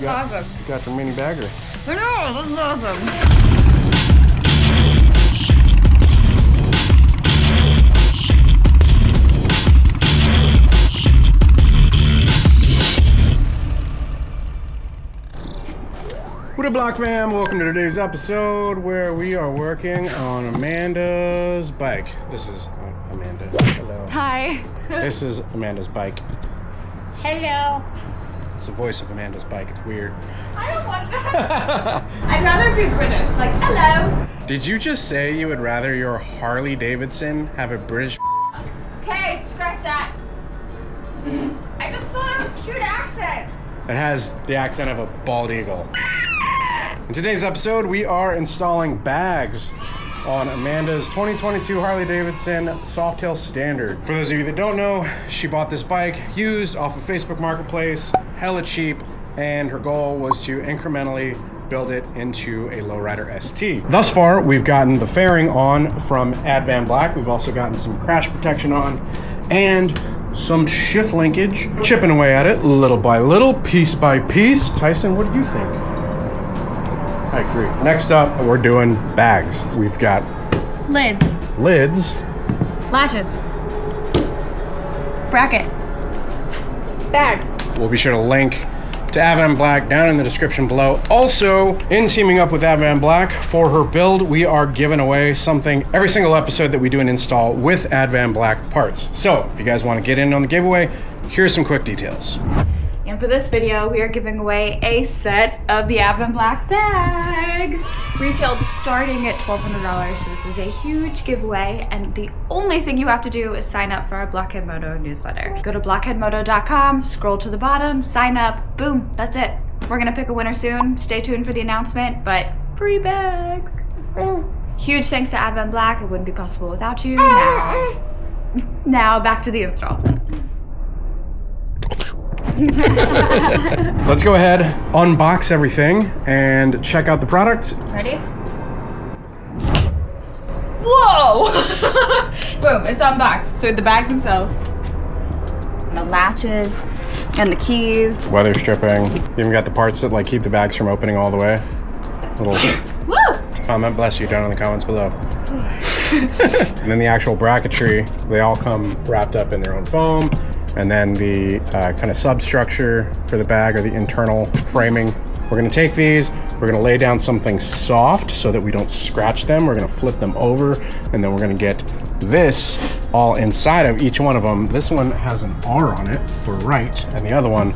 is awesome. You got your mini bagger. I know, this is awesome. What up, Block fam? Welcome to today's episode where we are working on Amanda's bike. This is Amanda. Hello. Hi. This is Amanda's bike. Hello. It's the voice of Amanda's bike. It's weird. I don't want that. I'd rather be British, like, hello. Did you just say you would rather your Harley Davidson have a British? Okay, scratch that. I just thought it was a cute accent. It has the accent of a bald eagle. In today's episode, we are installing bags on Amanda's 2022 Harley Davidson Softail Standard. For those of you that don't know, she bought this bike used off of Facebook Marketplace, hella cheap, and her goal was to incrementally build it into a lowrider ST. Thus far, we've gotten the fairing on from Advan Black. We've also gotten some crash protection on and some shift linkage. Chipping away at it little by little, piece by piece. Tyson, what do you think? I agree. Next up, we're doing bags. We've got lids, Lashes. Bracket. Bags. We'll be sure to link to Advan Black down in the description below. Also, in teaming up with Advan Black for her build, we are giving away something every single episode that we do an install with Advan Black parts. So if you guys want to get in on the giveaway, here's some quick details. And for this video, we are giving away a set of the Advan Black bags. Retailed starting at $1,200, so this is a huge giveaway. And the only thing you have to do is sign up for our Blockhead Moto newsletter. Go to blockheadmoto.com, scroll to the bottom, sign up, boom, that's it. We're gonna pick a winner soon. Stay tuned for the announcement, but free bags. Huge thanks to Advan Black. It wouldn't be possible without you. Now back to the install. Let's go ahead, unbox everything, and check out the product. Ready? Whoa! Boom, it's unboxed. So the bags themselves, and the latches, and the keys. Weather stripping. You even got the parts that like keep the bags from opening all the way. Little Woo! Comment, bless you, down in the comments below. And then the actual bracketry, they all come wrapped up in their own foam. And then the kind of substructure for the bag, or the internal framing. We're gonna take these, we're gonna lay down something soft so that we don't scratch them. We're gonna flip them over, and then we're gonna get this all inside of each one of them. This one has an R on it for right, and the other one,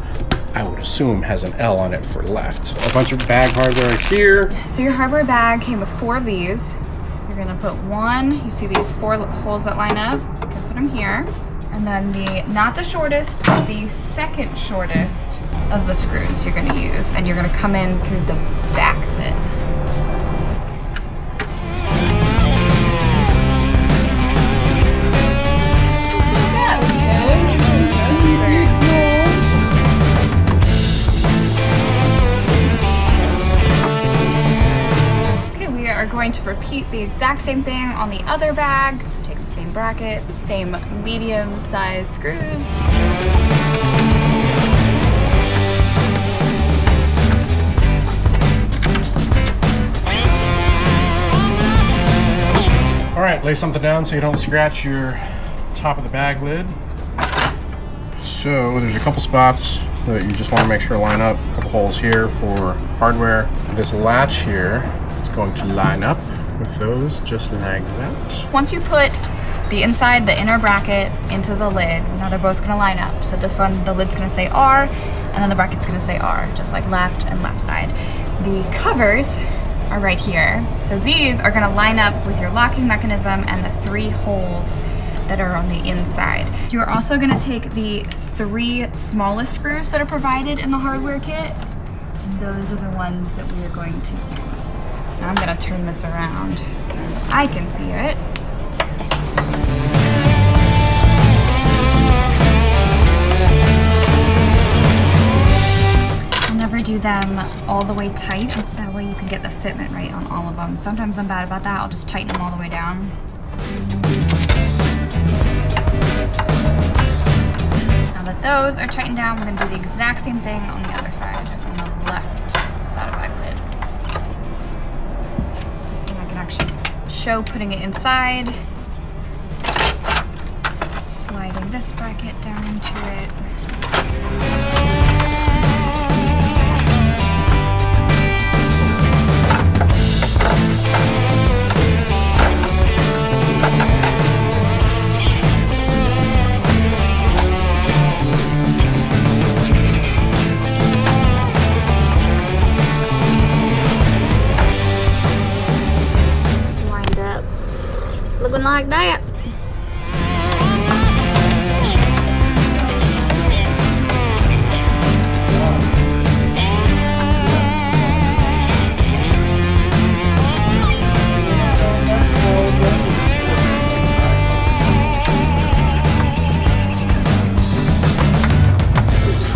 I would assume, has an L on it for left. A bunch of bag hardware in here. So your hardware bag came with 4 of these. You're gonna put one, you see these 4 holes that line up? You can put them here. And then not the shortest, the second shortest of the screws you're gonna use. And you're gonna come in through the back bit. Okay, we are going to repeat the exact same thing on the other bag. So take the same bracket, same medium-sized screws. All right, lay something down so you don't scratch your top of the bag lid. So there's a couple spots that you just want to make sure line up. A couple holes here for hardware. This latch here is going to line up with those just like that. Once you put the inside, the inner bracket into the lid, now they're both gonna line up. So this one, the lid's gonna say R, and then the bracket's gonna say R, just like left and left side. The covers are right here. So these are gonna line up with your locking mechanism and the 3 holes that are on the inside. You're also gonna take the 3 smallest screws that are provided in the hardware kit, and those are the ones that we are going to use. Now I'm gonna turn this around so I can see it. Never do them all the way tight. That way you can get the fitment right on all of them. Sometimes I'm bad about that. I'll just tighten them all the way down. Now Now that those are tightened down, we're gonna do the exact same thing on the other side, on the left saddlebag lid. Let's see if I can actually show putting it inside. Sliding this bracket down into it. Lined up, looking like that.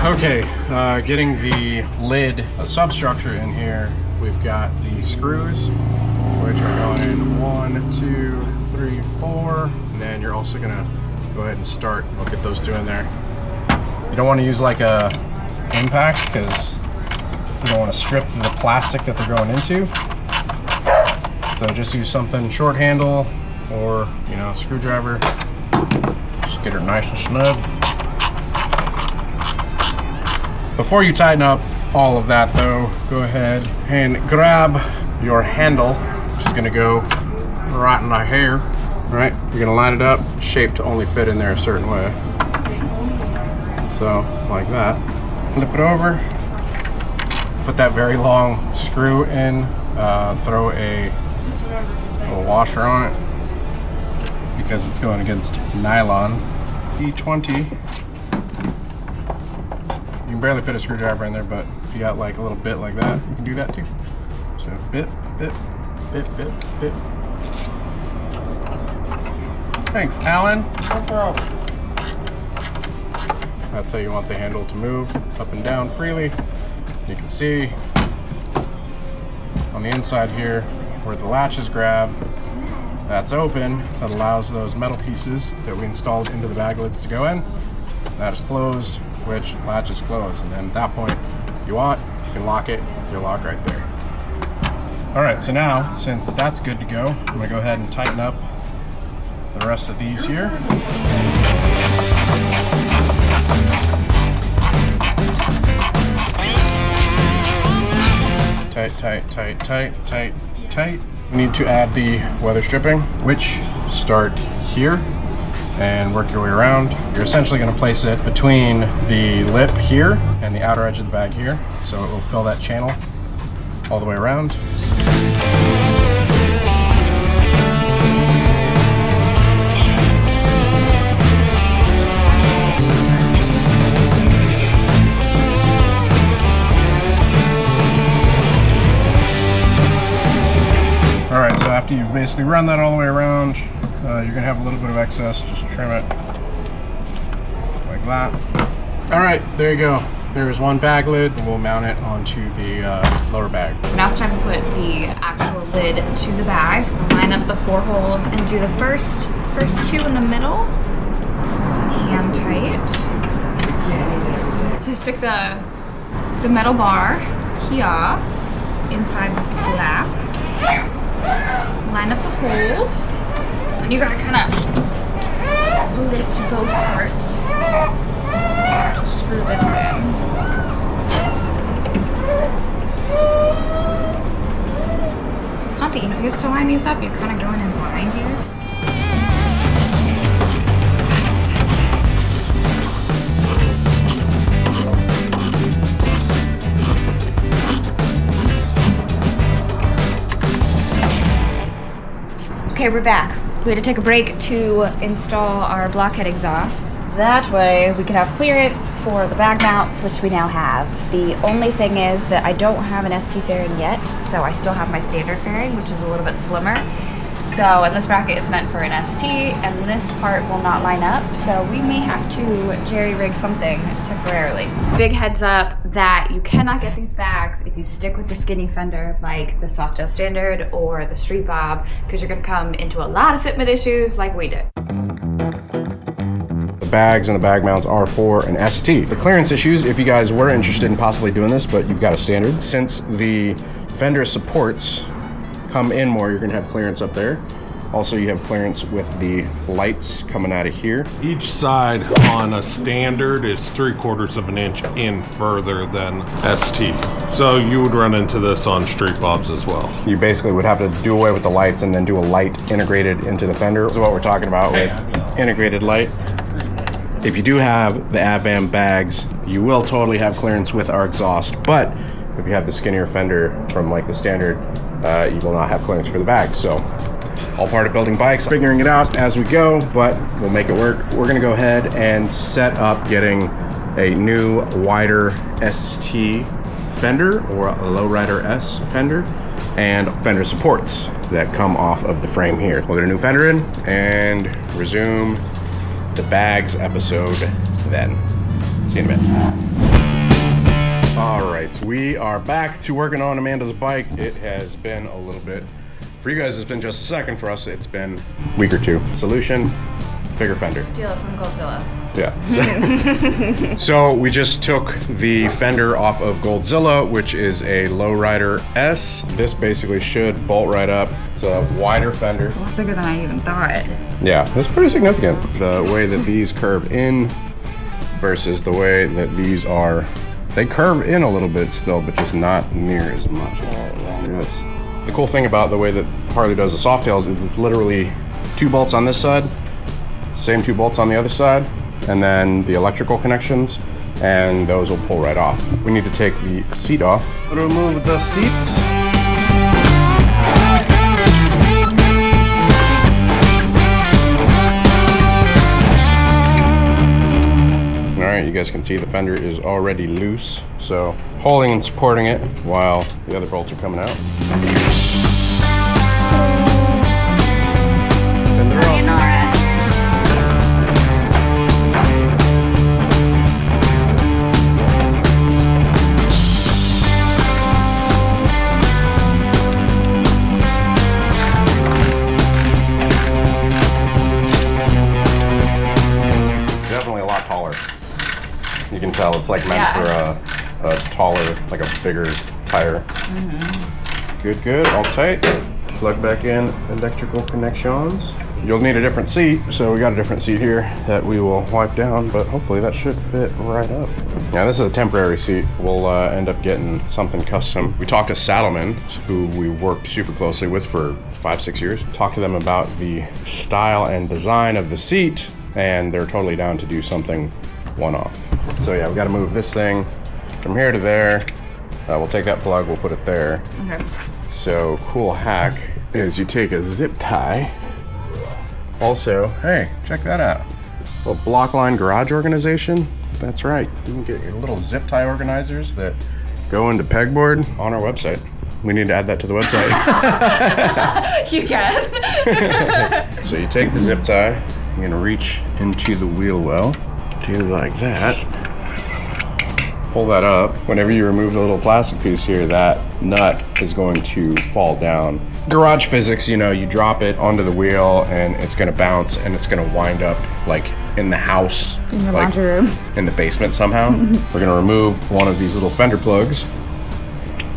Okay, getting the lid substructure in here, we've got the screws, which are going in 1, 2, 3, 4, and then you're also gonna go ahead and start. We'll get those two in there. You don't want to use like a impact because you don't want to strip the plastic that they're going into. So just use something short handle or, you know, a screwdriver. Just get her nice and snug. Before you tighten up all of that though, go ahead and grab your handle, which is gonna go right in the hair. All right, you're gonna line it up, shaped to only fit in there a certain way. So, like that. Flip it over, put that very long screw in, throw a little washer on it because it's going against nylon. E20. You can barely fit a screwdriver in there, but if you got like a little bit like that, you can do that too. So bit. Thanks, Alan. No problem. That's how you want the handle to move up and down freely. You can see on the inside here where the latches grab, that's open. That allows those metal pieces that we installed into the bag lids to go in. That is closed, which latch is closed. And then at that point, if you want, you can lock it with your lock right there. All right, so now, since that's good to go, I'm gonna go ahead and tighten up the rest of these here. Tight. We need to add the weather stripping, which start here and work your way around. You're essentially going to place it between the lip here and the outer edge of the bag here, so it will fill that channel all the way around. All right, so after you've basically run that all the way around, you're gonna have a little bit of excess, just trim it like that. All right, there you go. There's one bag lid, and we'll mount it onto the lower bag. So now it's time to put the actual lid to the bag. Line up the 4 holes and do the first 2 in the middle. Just hand tight. So stick the metal bar here inside the flap. Line up the holes. And you gotta kind of lift both parts to screw this in. So it's not the easiest to line these up. You're kind of going in blind here. Okay, we're back. We had to take a break to install our Blockhead exhaust. That way we could have clearance for the bag mounts, which we now have. The only thing is that I don't have an ST fairing yet, so I still have my standard fairing, which is a little bit slimmer. So, and this bracket is meant for an ST, and this part will not line up, so we may have to jerry-rig something temporarily. Big heads up that you cannot get these bags if you stick with the skinny fender like the Softail Standard or the Street Bob, because you're gonna come into a lot of fitment issues like we did. The bags and the bag mounts are for an ST. The clearance issues, if you guys were interested in possibly doing this, but you've got a standard, since the Fender supports come in more, you're gonna have clearance up there. Also, you have clearance with the lights coming out of here. Each side on a standard is 3/4 of an inch in further than ST. So you would run into this on street bobs as well. You basically would have to do away with the lights and then do a light integrated into the Fender. This is what we're talking about with integrated light. If you do have the Advan bags, you will totally have clearance with our exhaust, but if you have the skinnier Fender from like the standard, you will not have clearance for the bags. So all part of building bikes, figuring it out as we go, but we'll make it work. We're gonna go ahead and set up getting a new wider ST Fender or a Lowrider S Fender and Fender supports that come off of the frame here. We'll get a new Fender in and resume the bags episode then. See you in a minute. All right, so we are back to working on Amanda's bike. It has been a little bit. For you guys, it's been just a second. For us, it's been a week or two. Solution, bigger Fender. Steal it from Goldzilla. Yeah. So we just took the Fender off of Goldzilla, which is a Lowrider S. This basically should bolt right up. It's a wider Fender. A lot bigger than I even thought. Yeah, it's pretty significant. The way that these curve in versus the way that these are. They curve in a little bit still, but just not near as much. That's the cool thing about the way that Harley does the Softails is it's literally 2 bolts on this side, same 2 bolts on the other side, and then the electrical connections, and those will pull right off. We need to take the seat off. Remove the seat. Alright, you guys can see the Fender is already loose, so holding and supporting it while the other bolts are coming out. Definitely a lot taller. You can tell it's like meant for a taller, like a bigger tire. Good, all tight. Plug back in electrical connections. You'll need a different seat, so we got a different seat here that we will wipe down, but hopefully that should fit right up. Now this is a temporary seat. We'll end up getting something custom. We talked to Saddleman, who we've worked super closely with for 5-6 years. Talked to them about the style and design of the seat, and they're totally down to do something one-off. So yeah, we got to move this thing from here to there. We'll take that plug, we'll put it there. Okay. So cool hack is you take a zip tie. Also, hey, check that out. A little Blockline garage organization. That's right. You can get your little zip tie organizers that go into pegboard on our website. We need to add that to the website. You can. So you take the zip tie, you're gonna reach into the wheel well, do like that. Pull that up. Whenever you remove the little plastic piece here, that nut is going to fall down. Garage physics, you know, you drop it onto the wheel and it's gonna bounce and it's gonna wind up like in the house. In your like, laundry room. In the basement somehow. We're gonna remove one of these little fender plugs,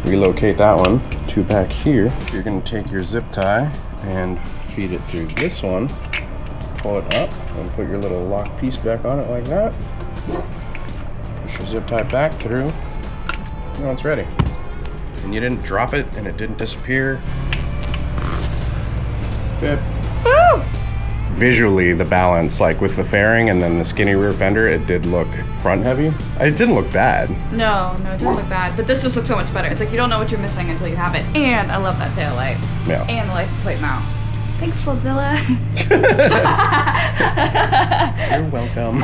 relocate that one to back here. You're gonna take your zip tie and feed it through this one, pull it up and put your little lock piece back on it like that. Push your zip tie back through. Now it's ready. And you didn't drop it and it didn't disappear. Good. Woo! Visually, the balance, like with the fairing and then the skinny rear fender, it did look front heavy. It didn't look bad. No, it didn't look bad. But this just looks so much better. It's like you don't know what you're missing until you have it. And I love that taillight. Yeah. And the license plate mount. Thanks, Goldzilla. You're welcome.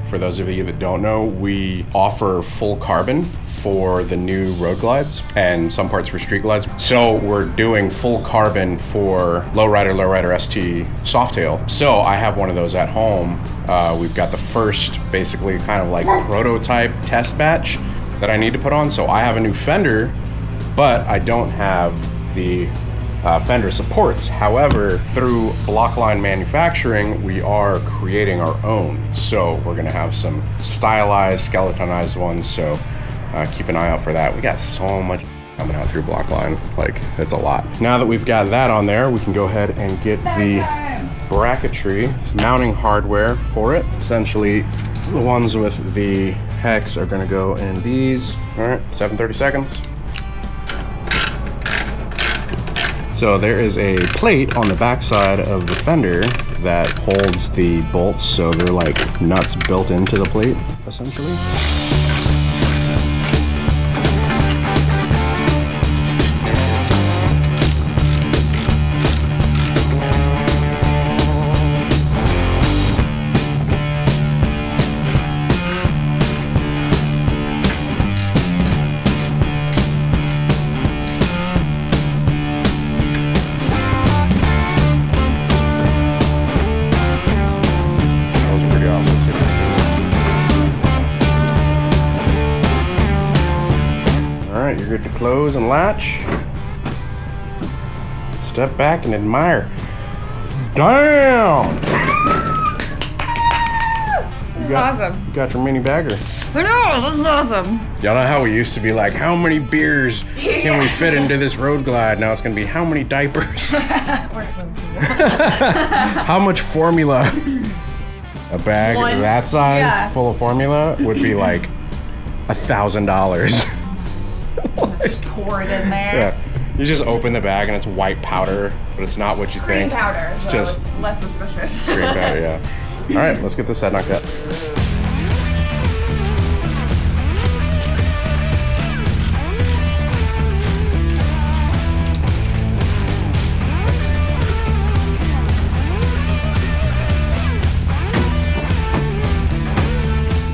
For those of you that don't know, we offer full carbon for the new road glides and some parts for street glides. So we're doing full carbon for Lowrider ST Softail. So I have one of those at home. We've got the first basically kind of like prototype test batch that I need to put on. So I have a new fender, but I don't have the Fender supports. However, through Blockline manufacturing, we are creating our own. So we're gonna have some stylized, skeletonized ones. So keep an eye out for that. We got so much coming out through Blockline, like it's a lot. Now that we've got that on there, we can go ahead and get the bracketry, mounting hardware for it. Essentially, the ones with the hex are gonna go in these. All right, 730 seconds. So there is a plate on the backside of the fender that holds the bolts, so they're like nuts built into the plate, essentially. You're good to close and latch. Step back and admire. Damn! This is awesome. You got your mini bagger. I know, this is awesome. Y'all know how we used to be like, how many beers can we fit into this Road Glide? Now it's gonna be how many diapers? We're so cool. How much formula? A bag that size full of formula would be like $1,000. Just pour it in there. Yeah. You just open the bag and it's white powder, but it's not what you Green think. powder, It's so just it's less suspicious. green powder, yeah. All right, let's get this head knocked out.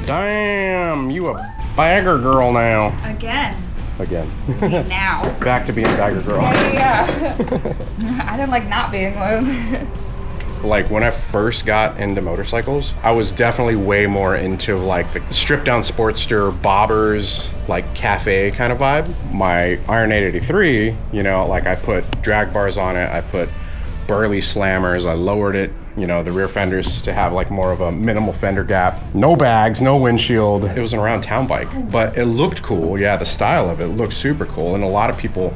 Damn, you a bagger girl now. Again. Now. Back to being a bagger girl. Yeah. I didn't like not being one. Like when I first got into motorcycles, I was definitely way more into like the stripped down Sportster, bobbers, like cafe kind of vibe. My Iron 883, you know, like I put drag bars on it, I put burly slammers, I lowered it, you know, the rear fenders to have like more of a minimal fender gap. No bags, no windshield. It was an around town bike, but it looked cool. Yeah, the style of it looked super cool. And a lot of people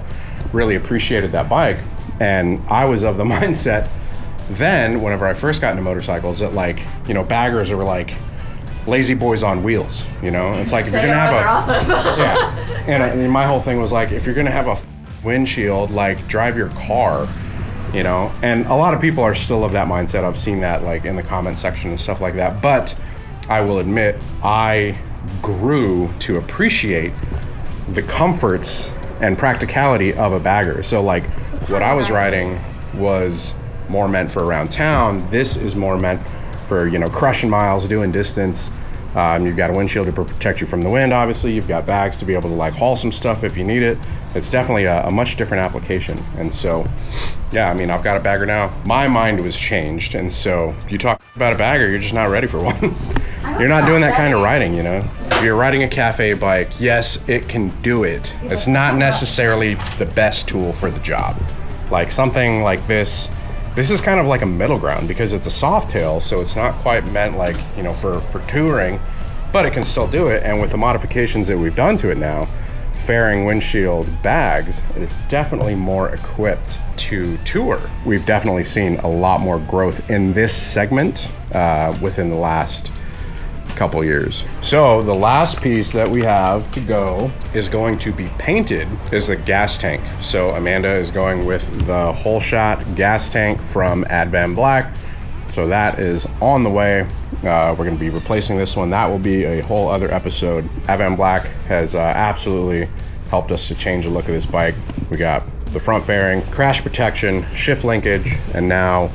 really appreciated that bike. And I was of the mindset then, whenever I first got into motorcycles, that like, you know, baggers were like lazy boys on wheels, you know? It's like if you're gonna have yeah. And my whole thing was like, if you're gonna have a windshield, like drive your car, you know? And a lot of people are still of that mindset. I've seen that like in the comment section and stuff like that. But I will admit, I grew to appreciate the comforts and practicality of a bagger. So like what I was riding was more meant for around town. This is more meant for, you know, crushing miles, doing distance. You've got a windshield to protect you from the wind, obviously. You've got bags to be able to like haul some stuff if you need it. It's definitely a much different application. And so, yeah, I mean, I've got a bagger now. My mind was changed. And so you talk about a bagger, you're just not ready for one. You're not doing that kind of riding, you know? If you're riding a cafe bike, yes, it can do it. It's not necessarily the best tool for the job. Like something like this is kind of like a middle ground because it's a soft tail, so it's not quite meant like, you know, for touring, but it can still do it. And with the modifications that we've done to it now, fairing windshield bags, it is definitely more equipped to tour. We've definitely seen a lot more growth in this segment within the last couple years. So the last piece that we have to go is going to be painted is the gas tank. So Amanda is going with the whole shot gas tank from Advan Black. So that is on the way. We're going to be replacing this one. That will be a whole other episode. Advan Black has absolutely helped us to change the look of this bike. We got the front fairing, crash protection, shift linkage, and now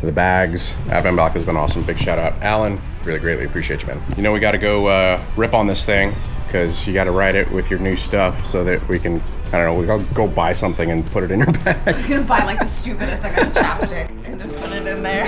the bags. Advan Black has been awesome. Big shout out, Alan. Really greatly appreciate you, man. You know, we got to go rip on this thing because you got to ride it with your new stuff so that we can, I don't know, we go buy something and put it in your bag. I was gonna buy like the stupidest, like a chapstick and just put it in there.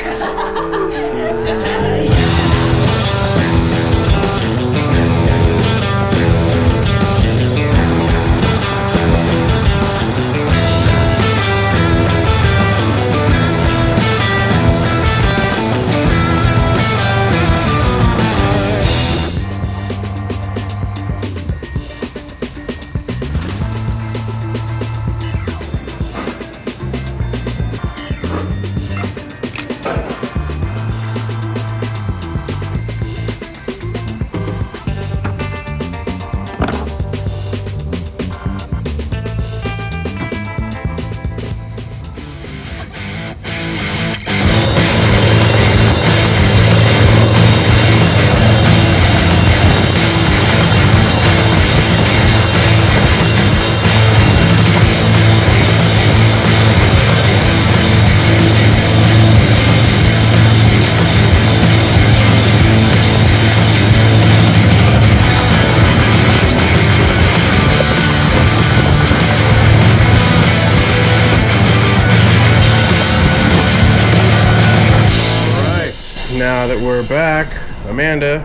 we're back. Amanda,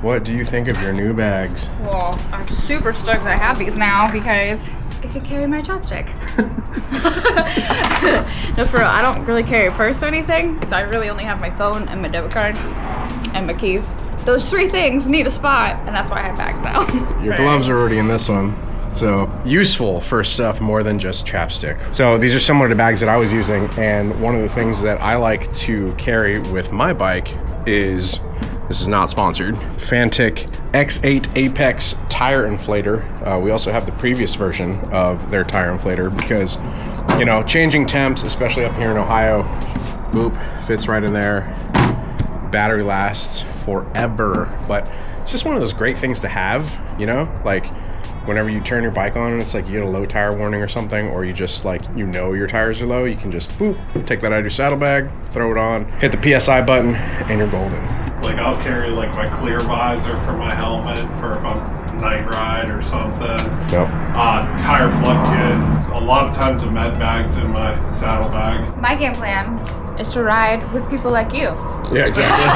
what do you think of your new bags? Well, I'm super stoked that I have these now because it could carry my chopstick. No, for real, I don't really carry a purse or anything, so I really only have my phone and my debit card and my keys. Those 3 things need a spot, and that's why I have bags now. Your gloves are already in this one. So useful for stuff more than just chapstick. So these are similar to bags that I was using, and one of the things that I like to carry with my bike is, this is not sponsored, Fantic X8 Apex tire inflator. We also have the previous version of their tire inflator because, you know, changing temps, especially up here in Ohio, boop, fits right in there. Battery lasts forever, but it's just one of those great things to have, you know, like whenever you turn your bike on and it's like you get a low tire warning or something, or you just like, you know, your tires are low, you can just boop, take that out of your saddlebag, throw it on, hit the PSI button, and you're golden. Like I'll carry like my clear visor for my helmet for if I'm night ride or something. Yep. Tire plug kit. A lot of times the med bags in my saddlebag. My game plan is to ride with people like you. Yeah, exactly.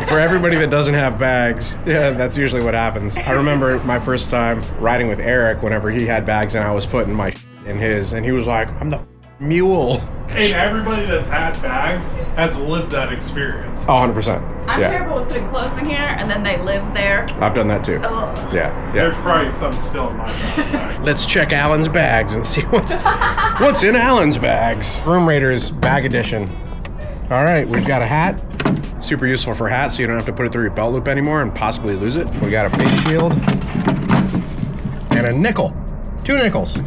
For everybody that doesn't have bags, yeah, that's usually what happens. I remember my first time riding with Eric whenever he had bags and I was putting my in his, and he was like, I'm the mule. And everybody that's had bags has lived that experience. Oh, 100%. I'm Yeah. terrible with putting clothes in here, and then they live there. I've done that too. Ugh. Yeah. There's probably some still in my bag. Let's check Alan's bags and see what's in Alan's bags. Room Raiders bag edition. All right, we've got a hat. Super useful for hats, so you don't have to put it through your belt loop anymore and possibly lose it. We got a face shield and a nickel. 2 nickels.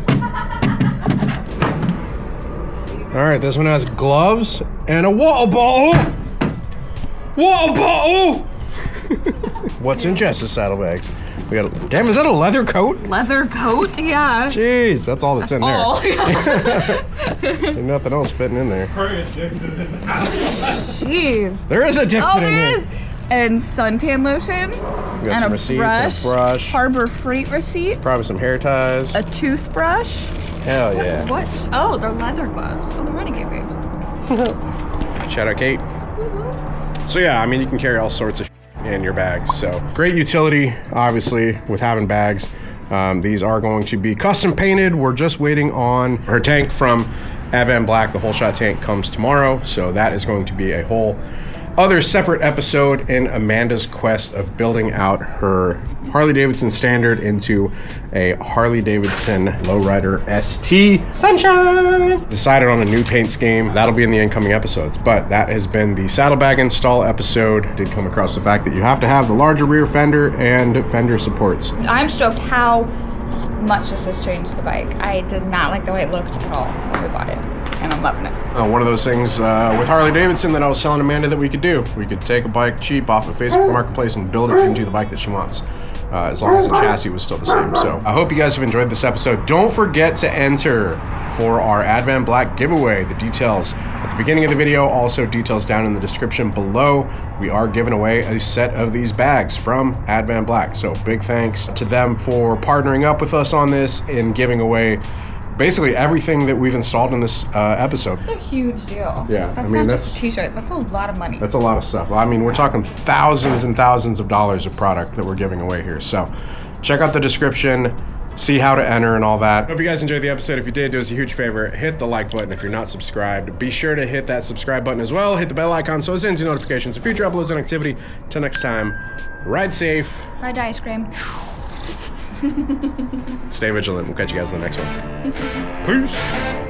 All right, this one has gloves and a water bottle. Water bottle. What's in Jess's saddlebags? We got a, damn, is that a leather coat? Leather coat? Yeah. Jeez, that's all that's in All. there. There's nothing else fitting in there. Probably a Dixon in the house. Jeez. There is a Dixon Oh, in there here. is. And suntan lotion. We got And some a receipts, brush. a brush, Harbor Freight receipts. probably some hair ties. A toothbrush. Hell yeah. What? Oh, they're leather gloves. Oh, the Renegade babes. Shout out Kate. So yeah, I mean, you can carry all sorts of in your bags. So great utility, obviously, with having bags. These are going to be custom painted. We're just waiting on her tank from Advan Black. The whole shot tank comes tomorrow. So that is going to be a whole other separate episode in Amanda's quest of building out her Harley-Davidson Standard into a Harley-Davidson Lowrider ST Sunshine. Decided on a new paint scheme. That'll be in the incoming episodes, but that has been the saddlebag install episode. Did come across the fact that you have to have the larger rear fender and fender supports. I'm stoked how much this has changed the bike. I did not like the way it looked at all when we bought it, and I'm loving it. One of those things with Harley-Davidson that I was telling Amanda that we could do. We could take a bike cheap off of Facebook Marketplace and build it into the bike that she wants. As long as the chassis was still the same. So I hope you guys have enjoyed this episode. Don't forget to enter for our Advan Black giveaway. The details at the beginning of the video, also details down in the description below. We are giving away a set of these bags from Advan Black. So big thanks to them for partnering up with us on this and giving away basically everything that we've installed in this episode. It's a huge deal. Yeah, That's I mean, not just a t-shirt. That's a lot of money. That's a lot of stuff. I mean, we're talking thousands and thousands of dollars of product that we're giving away here. So check out the description, see how to enter and all that. Hope you guys enjoyed the episode. If you did, do us a huge favor, hit the like button if you're not subscribed. Be sure to hit that subscribe button as well. Hit the bell icon so it sends you notifications of future uploads and activity. Until next time, ride safe. Ride ice cream. Stay vigilant. We'll catch you guys in the next one. Peace.